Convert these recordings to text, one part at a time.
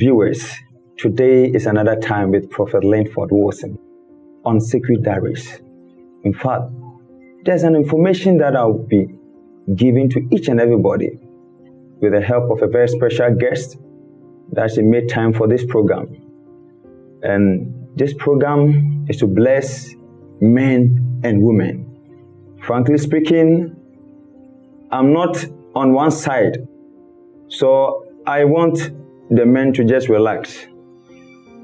viewers, today is another time with Prophet Linford Wilson on Secret Diaries. In fact, there's an information that I'll be giving to each and everybody with the help of a very special guest that she made time for this program. And this program is to bless men and women. Frankly speaking, I'm not on one side, so I want the men to just relax.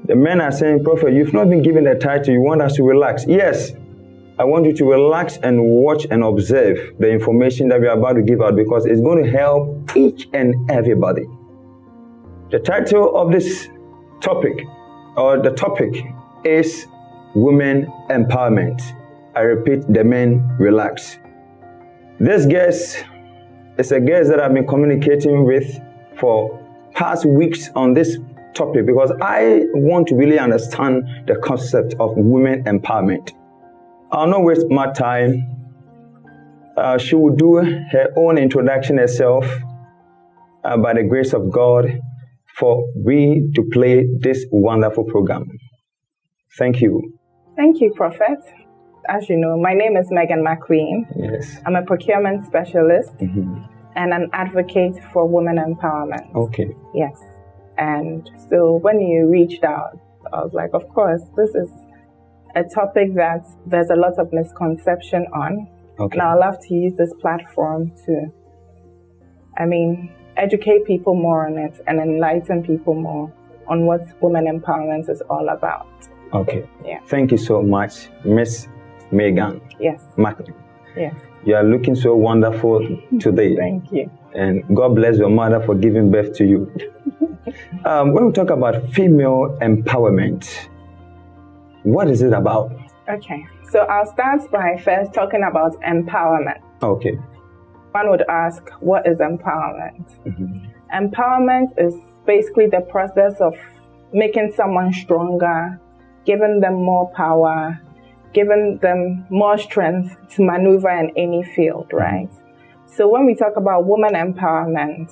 The men are saying, Prophet, you've not been given the title, you want us to relax. Yes, I want you to relax and watch and observe the information that we are about to give out, because it's going to help each and everybody. The title of this topic, or the topic, is Women Empowerment. I repeat, the men relax. This guest is a guest that I've been communicating with for past weeks on this topic, because I want to really understand the concept of women empowerment. I'll not waste my time. She will do her own introduction herself by the grace of God for we to play this wonderful program. Thank you. Thank you, Prophet. As you know, my name is Megan McQueen. Yes. I'm a procurement specialist and an advocate for women empowerment. Okay. Yes. And so when you reached out, I was like, of course, this is a topic that there's a lot of misconception on. Okay. And I'd love to use this platform to, educate people more on it and enlighten people more on what women empowerment is all about. Okay. Yeah. Thank you so much, Miss Megan. Yes. McLean. Yes. You are looking so wonderful today. Thank you. And God bless your mother for giving birth to you. When we talk about female empowerment, what is it about? Okay. So I'll start by first talking about empowerment. Okay. One would ask, what is empowerment? Empowerment is basically the process of making someone stronger, giving them more power, giving them more strength to maneuver in any field, right? So when we talk about women empowerment,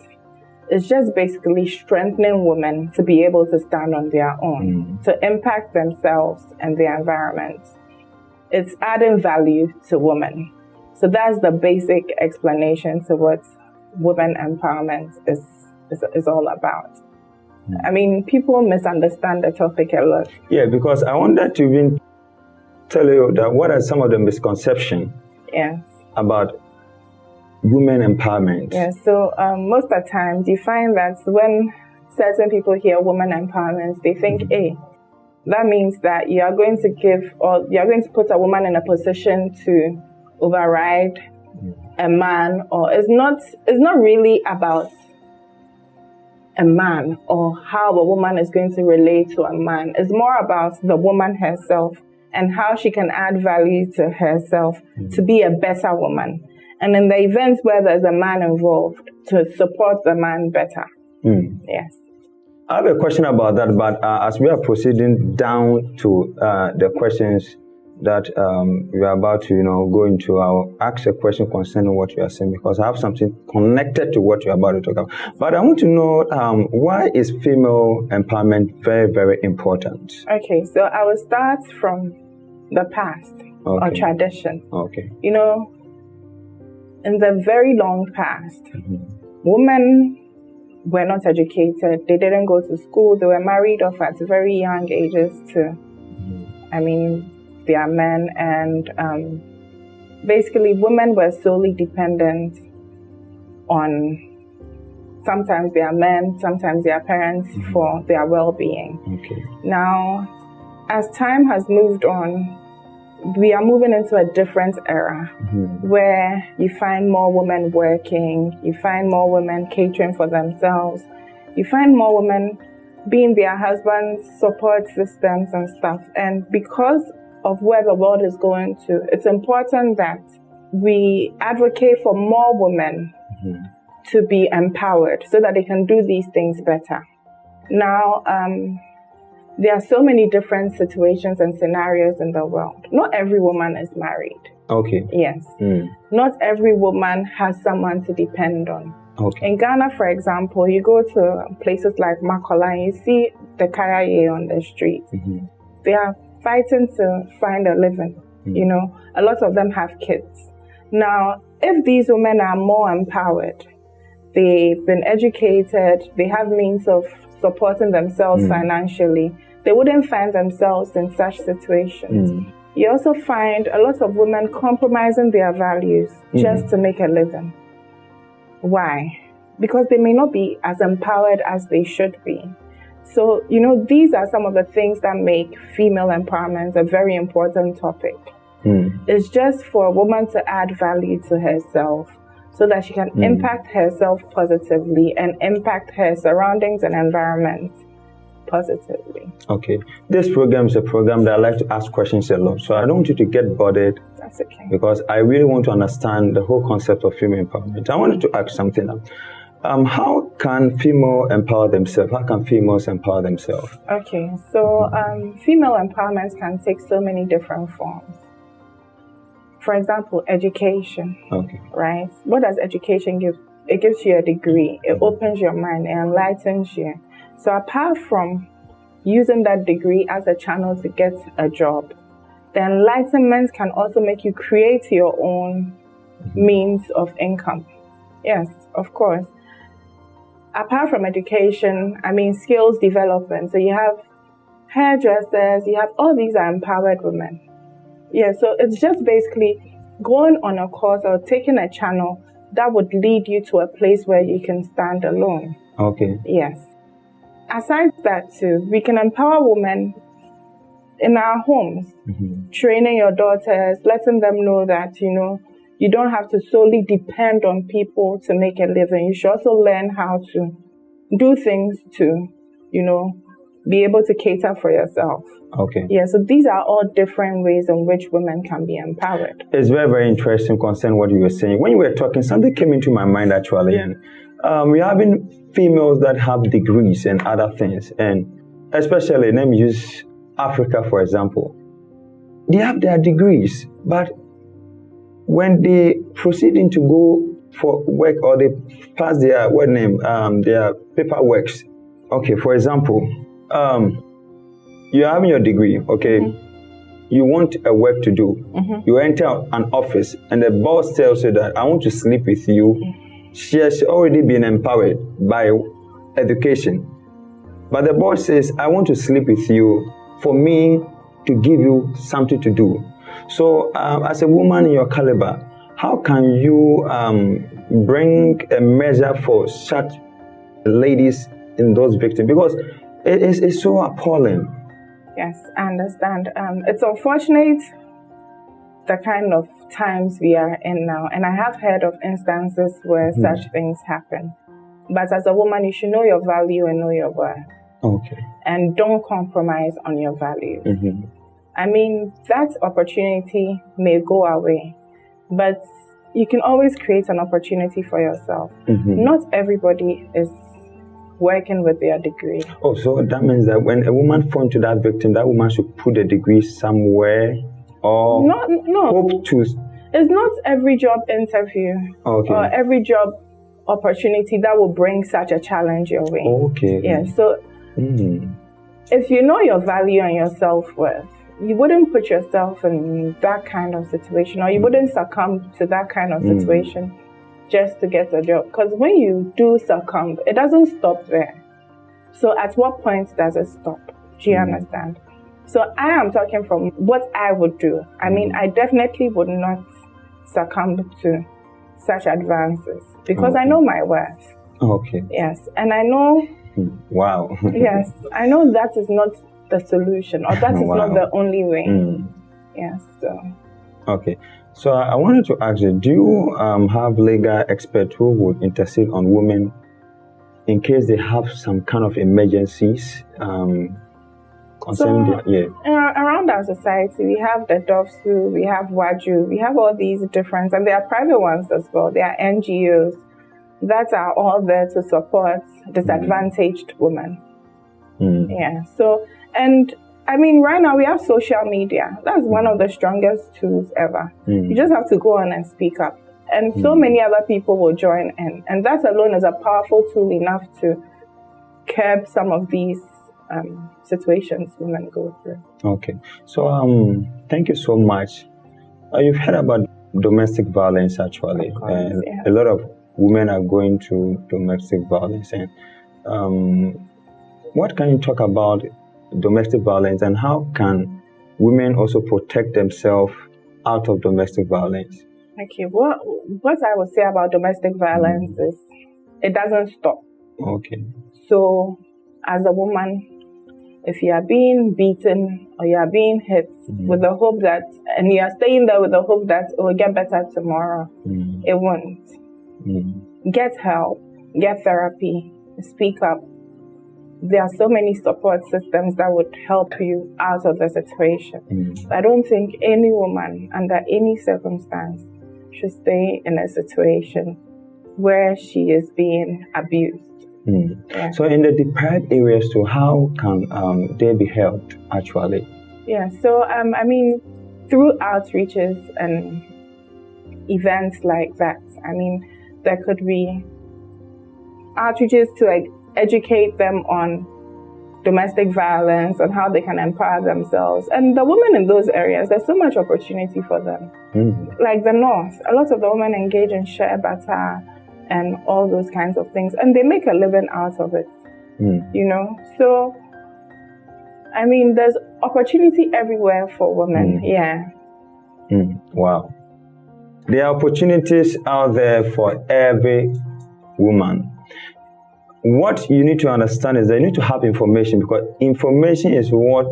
it's just basically strengthening women to be able to stand on their own, to impact themselves and their environment. It's adding value to women. So that's the basic explanation to what women empowerment is all about. People misunderstand the topic a lot. Yeah, because I wanted to even tell you that what are some of the misconceptions about women empowerment? Yeah, so most of the time you find that when certain people hear women empowerment, they think, hey, that means that you are going to give, or you're going to put a woman in a position to override a man, or it's not really about a man or how a woman is going to relate to a man. It's more about the woman herself and how she can add value to herself to be a better woman. And in the events where there's a man involved, to support the man better. Yes. I have a question about that, but as we are proceeding down to the questions that we are about to, go into, I'll ask a question concerning what you are saying, because I have something connected to what you're about to talk about. But I want to know, why is female empowerment very, very important? Okay, so I will start from the past or tradition. Okay. In the very long past, women were not educated. They didn't go to school. They were married off at very young ages to, their men. And basically, women were solely dependent on sometimes their men, sometimes their parents for their well-being. Okay. Now, as time has moved on, we are moving into a different era where you find more women working, you find more women catering for themselves, you find more women being their husbands' support systems and stuff. And because of where the world is going to, it's important that we advocate for more women to be empowered so that they can do these things better. Now, there are so many different situations and scenarios in the world. Not every woman is married. Okay. Yes. Not every woman has someone to depend on. Okay. In Ghana, for example, you go to places like Makola and you see the Kayaye on the street. They are fighting to find a living. You know, a lot of them have kids. Now, if these women are more empowered, they've been educated, they have means of supporting themselves financially, they wouldn't find themselves in such situations. You also find a lot of women compromising their values just to make a living. Why? Because they may not be as empowered as they should be. So, you know, these are some of the things that make female empowerment a very important topic. It's just for a woman to add value to herself so that she can impact herself positively and impact her surroundings and environment positively. Okay. This program is a program that I like to ask questions a lot. So I don't want you to get bothered. That's okay. Because I really want to understand the whole concept of female empowerment. I wanted to ask something else. How can female empower themselves? How can females empower themselves? Okay. So female empowerment can take so many different forms. For example, education. Okay. Right? What does education give? It gives you a degree. It opens your mind. It enlightens you. So apart from using that degree as a channel to get a job, the enlightenment can also make you create your own means of income. Yes, of course. Apart from education, I mean skills development. So you have hairdressers, you have all these are empowered women. Yeah, so it's just basically going on a course or taking a channel that would lead you to a place where you can stand alone. Okay. Yes. Aside that too, we can empower women in our homes, training your daughters, letting them know that, you know, you don't have to solely depend on people to make a living. You should also learn how to do things to, you know, be able to cater for yourself. Okay. Yeah, so these are all different ways in which women can be empowered. It's very, very interesting concerning what you were saying. When you were talking, something came into my mind actually. And we're having females that have degrees and other things. And especially, let me use Africa, for example. They have their degrees, but when they proceeding to go for work or they pass their, their paperwork. Okay, for example, you're having your degree, okay? You want a work to do. You enter an office and the boss tells you that I want to sleep with you. She has already been empowered by education. But the boss says, I want to sleep with you for me to give you something to do. So as a woman in your caliber, how can you bring a measure for such ladies in those victims? Because it's so appalling. Yes, I understand. It's unfortunate the kind of times we are in now. And I have heard of instances where such things happen. But as a woman, you should know your value and know your worth. Okay. And don't compromise on your values. I mean, that opportunity may go away, but you can always create an opportunity for yourself. Not everybody is working with their degree. Oh, so that means that when a woman falls into that victim, that woman should put a degree somewhere or hope to... It's not every job interview or every job opportunity that will bring such a challenge your way. Okay. Yeah, so if you know your value and your self-worth, you wouldn't put yourself in that kind of situation, or you wouldn't succumb to that kind of situation just to get a job. Because when you do succumb, it doesn't stop there. So at what point does it stop? Do you understand? So I am talking from what I would do. I mean, I definitely would not succumb to such advances because I know my worth. Okay. Yes. And I know... Wow. Yes. I know that is not the solution, or that is not the only way. Yes. So. Okay. So I wanted to ask you, do you have legal experts who would intercede on women in case they have some kind of emergencies concerning around our society, we have the DOFSU, we have WAJU, we have all these different, and there are private ones as well. There are NGOs that are all there to support disadvantaged women. Yeah. So, and I mean, right now we have social media. That's one of the strongest tools ever. You just have to go on and speak up. and so many other people will join in. And that alone is a powerful tool enough to curb some of these situations women go through. Okay. So thank you so much. You've heard about domestic violence actually. Of course, and yes. a lot of women are going through domestic violence. And what can you talk about domestic violence, and how can women also protect themselves out of domestic violence? Okay, what I would say about domestic violence is it doesn't stop. Okay. So as a woman, if you are being beaten or you are being hit with the hope that, and you are staying there with the hope that it will get better tomorrow, it won't. Get help, get therapy, speak up. There are so many support systems that would help you out of the situation. I don't think any woman under any circumstance should stay in a situation where she is being abused. Yeah. So in the deprived areas too, how can they be helped actually? Yeah, so I mean, through outreaches and events like that, I mean, there could be outreaches to educate them on domestic violence, on how they can empower themselves. And the women in those areas, there's so much opportunity for them. Like the North, a lot of the women engage in share butter and all those kinds of things, and they make a living out of it, you know? So, I mean, there's opportunity everywhere for women, Wow. There are opportunities out there for every woman. What you need to understand is that you need to have information, because information is what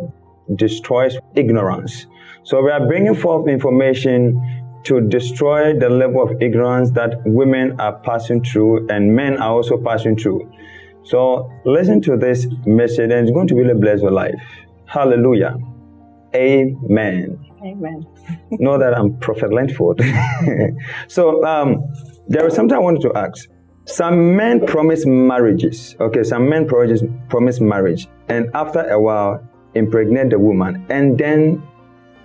destroys ignorance. So we are bringing forth information to destroy the level of ignorance that women are passing through and men are also passing through. So listen to this message and it's going to really bless your life. Hallelujah. Amen. Amen. Know that I'm Prophet Langford. So there is something I wanted to ask. Some men promise marriages. Okay, some men promise marriage, and after a while impregnate the woman, and then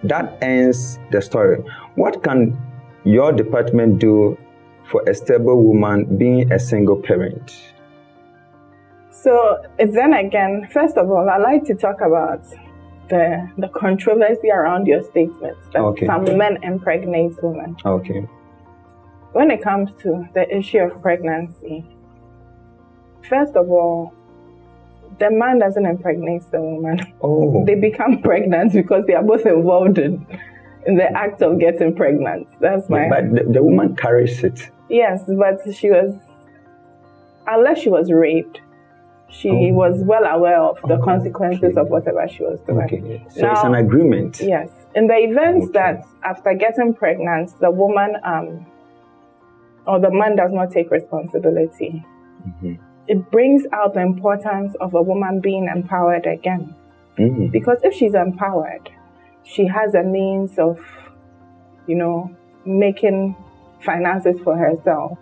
that ends the story. What can your department do for a stable woman being a single parent? So then again, first of all, I like to talk about the controversy around your statement that some men impregnate women. Okay. When it comes to the issue of pregnancy, first of all, the man doesn't impregnate the woman. They become pregnant because they are both involved in the act of getting pregnant. That's my... But the woman carries it. Yes, but unless she was raped, she was well aware of the consequences of whatever she was doing. Okay. So now, it's an agreement. Yes. In the event that after getting pregnant, the woman or the man does not take responsibility, it brings out the importance of a woman being empowered again. Because if she's empowered, she has a means of, making finances for herself.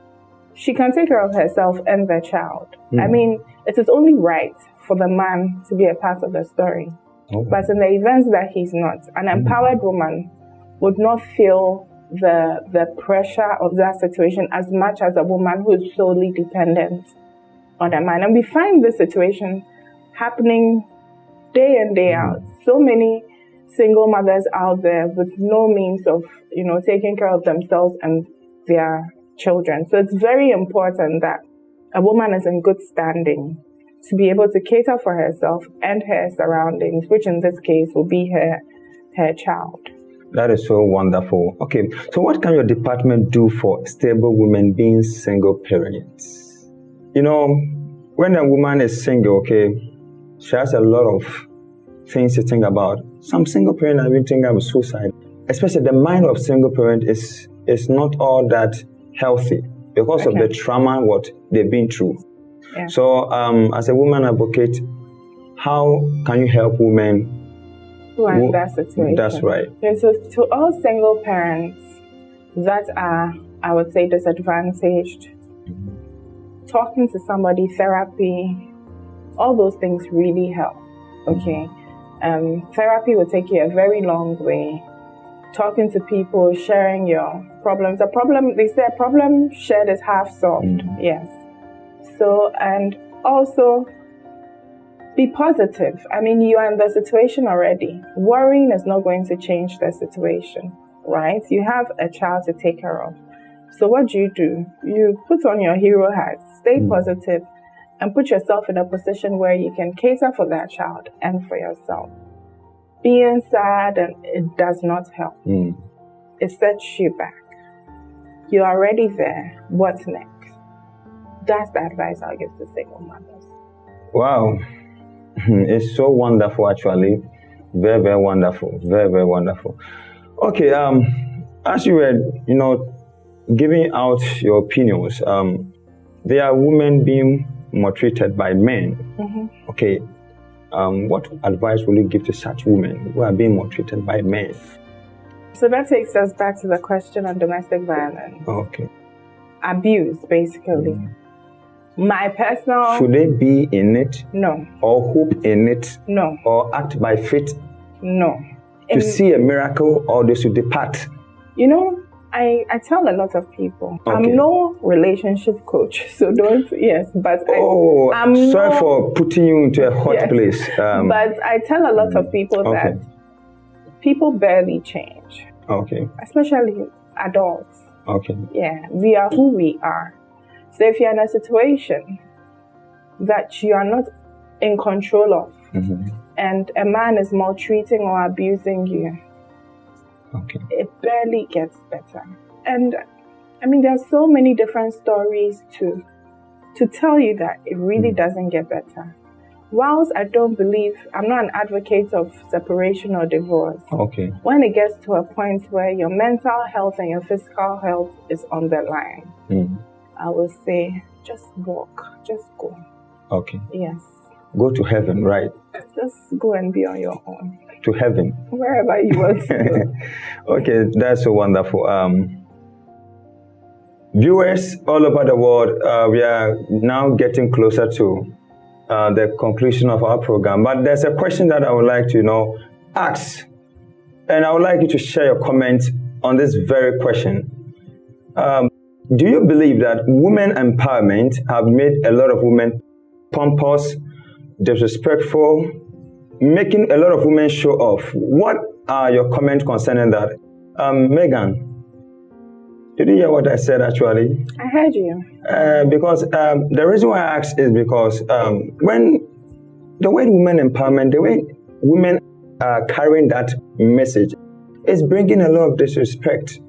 She can take care of herself and the child. I mean, it is only right for the man to be a part of the story. But in the events that he's not, an empowered woman would not feel the pressure of that situation as much as a woman who is solely dependent on a man. And we find this situation happening day in, day out. So many single mothers out there with no means of, taking care of themselves and their children. So it's very important that a woman is in good standing to be able to cater for herself and her surroundings, which in this case will be her child. That is so wonderful. Okay, so what can your department do for stable women being single parents? When a woman is single, she has a lot of things to think about. Some single parents have been thinking about suicide. Especially the mind of single parent is not all that healthy because of the trauma what they've been through. So as a woman advocate, how can you help women who are in that situation? That's right. Okay, so to all single parents that are, I would say, disadvantaged, talking to somebody, therapy, all those things really help. Okay. Therapy will take you a very long way talking to people, sharing your problems. They say a problem shared is half solved. Yes. So, and also be positive. I mean, you are in the situation already. Worrying is not going to change the situation, right? You have a child to take care of. So what do? You put on your hero hat, stay positive, and put yourself in a position where you can cater for that child and for yourself. Being sad, and it does not help. It sets you back. You're already there. What's next? That's the advice I'll give to single mothers. Wow. It's so wonderful, actually. Very, very wonderful. Very, very wonderful. Okay, as you were, giving out your opinions, there are women being maltreated by men. Okay, what advice will you give to such women who are being maltreated by men? So that takes us back to the question on domestic violence. Okay. Abuse, basically. My personal... Should they be in it? No. Or hope in it? No. Or act by faith? No. To see a miracle, or they should depart? I tell a lot of people, okay. I'm no relationship coach, so don't, but I'm sorry for putting you into a hot place. But I tell a lot of people that people barely change. Okay. Especially adults. Okay. Yeah, we are who we are. So if you're in a situation that you are not in control of, and a man is maltreating or abusing you, it barely gets better. And I mean, there are so many different stories to tell you that it really doesn't get better. Whilst I don't believe, I'm not an advocate of separation or divorce. Okay. When it gets to a point where your mental health and your physical health is on the line, I will say, just walk, just go. Okay. Yes. Go to heaven, right? Just go and be on your own. To heaven. Wherever you want to go. Okay, that's so wonderful. Viewers all over the world, we are now getting closer to the conclusion of our program. But there's a question that I would like to, ask. And I would like you to share your comments on this very question. Do you believe that women empowerment have made a lot of women pompous, disrespectful, making a lot of women show off? What are your comments concerning that? Megan, did you hear what I said actually? I heard you. Because the reason why I asked is because when the way women empowerment, the way women are carrying that message is bringing a lot of disrespect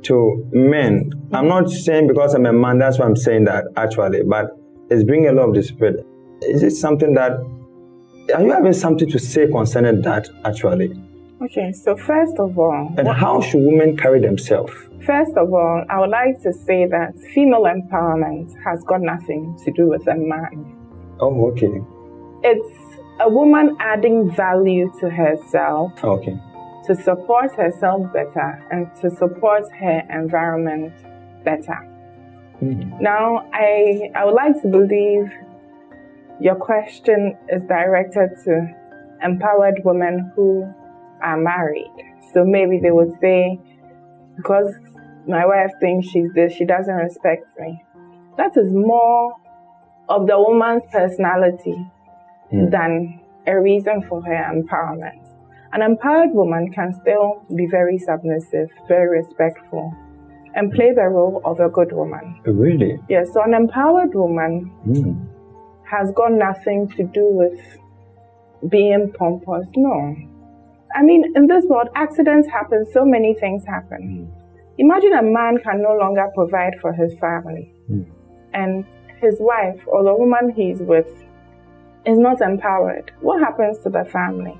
to men. I'm not saying because I'm a man, that's why I'm saying that actually, but it's bringing a lot of disrespect. Is it something that, are you having something to say concerning that actually? Okay, so first of all... And how should women carry themselves? First of all, I would like to say that female empowerment has got nothing to do with a man. Oh, okay. It's a woman adding value to herself. Okay. To support herself better and to support her environment better. Now, I would like to believe your question is directed to empowered women who are married. So maybe they would say, because my wife thinks she's this, she doesn't respect me. That is more of the woman's personality than a reason for her empowerment. An empowered woman can still be very submissive, very respectful, and play the role of a good woman. Really? Yes, so an empowered woman has got nothing to do with being pompous. No. I mean, in this world, accidents happen, so many things happen. Imagine a man can no longer provide for his family, and his wife or the woman he's with is not empowered. What happens to the family?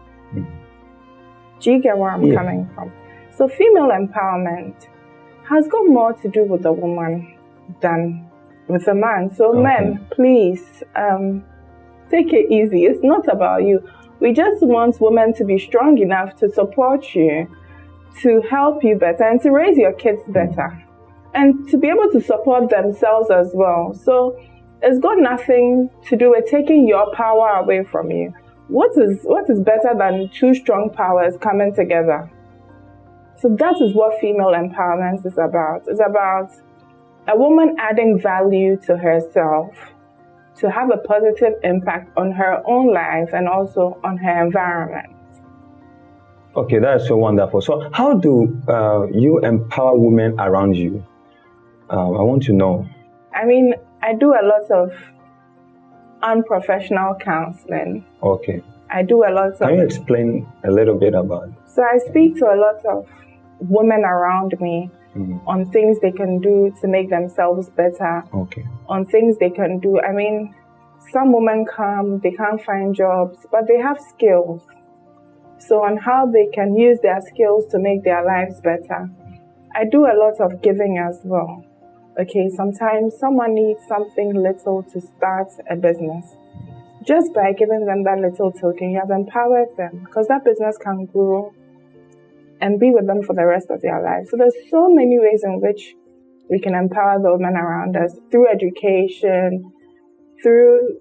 Do you get where I'm coming from? So female empowerment has got more to do with the woman than with the man. So men, please, take it easy. It's not about you. We just want women to be strong enough to support you, to help you better, and to raise your kids better, and to be able to support themselves as well. So it's got nothing to do with taking your power away from you. What is better than two strong powers coming together? So that is what female empowerment is about. It's about a woman adding value to herself to have a positive impact on her own life and also on her environment. Okay, that is so wonderful. So how do you empower women around you? I want to know. I mean, I do a lot of unprofessional counseling. Okay. I do a lot of... Can you explain a little bit about it? So I speak to a lot of women around me on things they can do to make themselves better. Okay. On things they can do. I mean, some women come, they can't find jobs, but they have skills. So on how they can use their skills to make their lives better. I do a lot of giving as well. Okay, sometimes someone needs something little to start a business. Just by giving them that little token, you have empowered them because that business can grow and be with them for the rest of their lives. So there's so many ways in which we can empower the women around us through education, through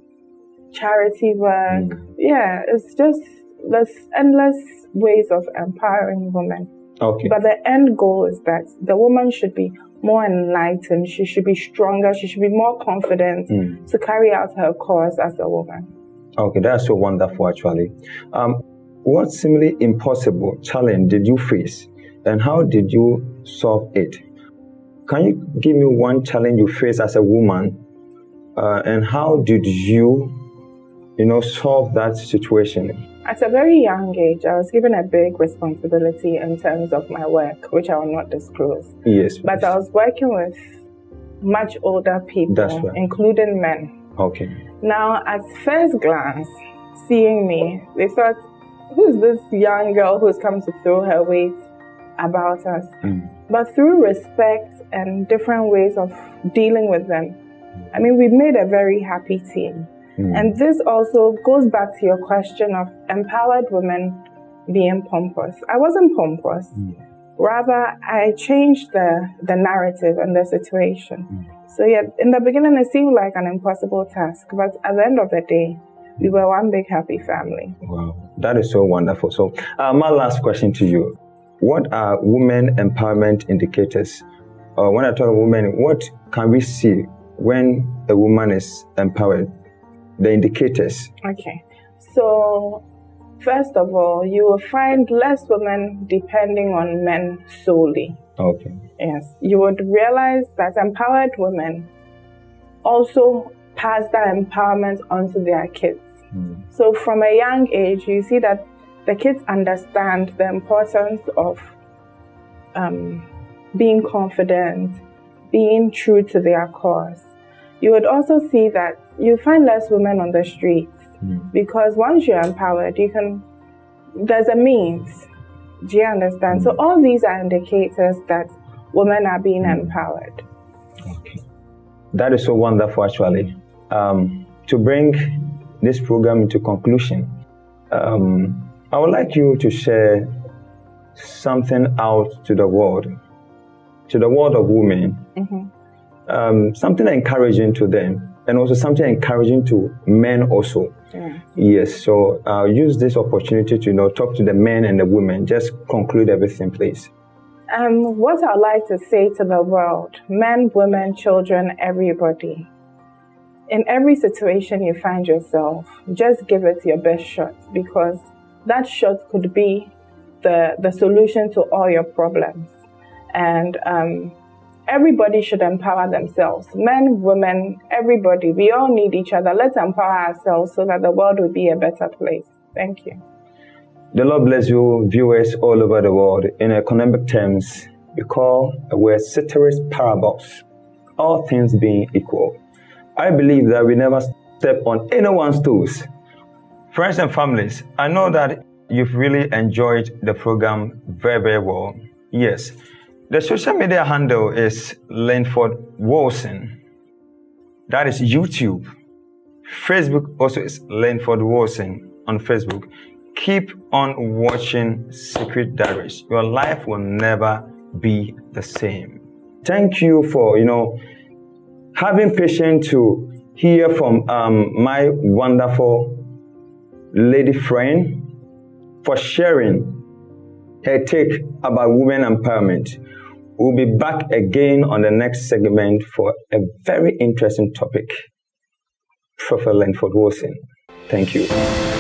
charity work. Yeah, it's just there's endless ways of empowering women. Okay. But the end goal is that the woman should be more enlightened, she should be stronger, she should be more confident to carry out her cause as a woman. Okay, that's so wonderful actually. What seemingly impossible challenge did you face and how did you solve it? Can you give me one challenge you faced as a woman and how did you solve that situation? At a very young age, I was given a big responsibility in terms of my work, which I will not disclose. Yes. But I was working with much older people, That's right. including men. Okay. Now, at first glance, seeing me, they thought, who's this young girl who's come to throw her weight about us? But through respect and different ways of dealing with them, I mean, we made a very happy team. And this also goes back to your question of empowered women being pompous. I wasn't pompous. Rather, I changed the narrative and the situation. So yeah, in the beginning, it seemed like an impossible task. But at the end of the day, we were one big happy family. Wow, that is so wonderful. So my last question to you. What are women empowerment indicators? When I talk about women, what can we see when a woman is empowered? The indicators. Okay. So, first of all, you will find less women depending on men solely. Okay. Yes. You would realize that empowered women also pass that empowerment onto their kids. So from a young age, you see that the kids understand the importance of being confident, being true to their cause. You would also see that you find less women on the streets because once you're empowered, there's a means. Do you understand? So all these are indicators that women are being empowered. Okay. That is so wonderful actually. To bring this program into conclusion, I would like you to share something out to the world of women. Something encouraging to them and also something encouraging to men also. Yes, so I'll use this opportunity to talk to the men and the women. Just conclude everything, please. What I'd like to say to the world, men, women, children, everybody, in every situation you find yourself, just give it your best shot because that shot could be the solution to all your problems. And everybody should empower themselves. Men, women, everybody. We all need each other. Let's empower ourselves so that the world will be a better place. Thank you. The Lord bless you, viewers all over the world. In economic terms, we call a word ceteris paribus, all things being equal. I believe that we never step on anyone's toes. Friends and families, I know that you've really enjoyed the program very, very well. Yes. The social media handle is Linford Wilson. That is YouTube. Facebook also is Linford Wilson on Facebook. Keep on watching Secret Diaries. Your life will never be the same. Thank you for, having patience to hear from my wonderful lady friend, for sharing her take about women empowerment. We'll be back again on the next segment for a very interesting topic. Prophet Linford Wilson. Thank you.